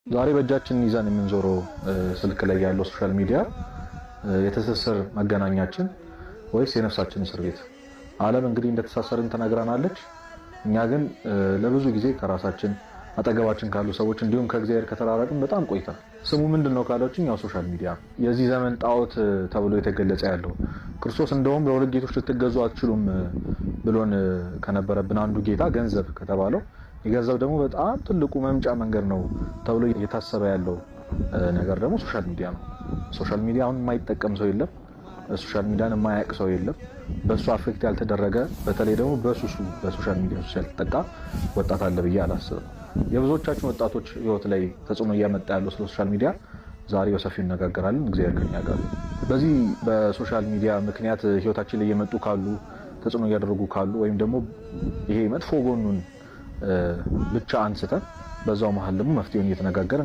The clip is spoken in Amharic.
ዛሬ በእጃችን ይዘን የምንዞረው ስልክ ላይ ያለው ሶሻል ሚዲያ የተሰሰር መገናኛችን ወይስ የነፍሳችን እስር ቤት? ዓለም እንግዲህ እንደተሳሰርን ተናግራናለች። እኛ ግን ለብዙ ጊዜ ከራሳችን አጠገባችን ካሉ ሰዎች እንዲሁም ከእግዚአብሔር ከተራራቅን በጣም ቆይተናል። ስሙ ምንድነው ካላችሁኝ ያው ሶሻል ሚዲያ የዚህ ዘመን ጣዖት ተብሎ የተገለጸ ያለው ክርስቶስ እንደውም ለሁለት ጌቶች ልትገዙ አትችሉም ብሎን ከነበረብን አንዱ ጌታ ገንዘብ ከተባለው የገንዘብ ደግሞ በጣም ትልቁ መምጫ መንገድ ነው ተብሎ እየታሰበ ያለው ነገር ደግሞ ሶሻል ሚዲያ ነው። ሶሻል ሚዲያውን የማይጠቀም ሰው የለም። ሶሻል ሚዲያን የማያውቅ ሰው የለም። በሱ አፌክት ያልተደረገ በተለይ ደግሞ በሱሱ በሶሻል ሚዲያ ያልተጠቃ ወጣት አለ ብዬ አላስብም። የብዙዎቻችን ወጣቶች ህይወት ላይ ተጽዕኖ እያመጣ ያለው ስለ ሶሻል ሚዲያ ዛሬ በሰፊው እነጋገራለን። እግዚአብሔር ከኛ ጋር። በዚህ በሶሻል ሚዲያ ምክንያት ህይወታችን ላይ እየመጡ ካሉ ተጽዕኖ እያደረጉ ካሉ ወይም ደግሞ ይሄ መጥፎ ጎኑን ብቻ አንስተን በዛው መሃል ደግሞ መፍትሄውን እየተነጋገርን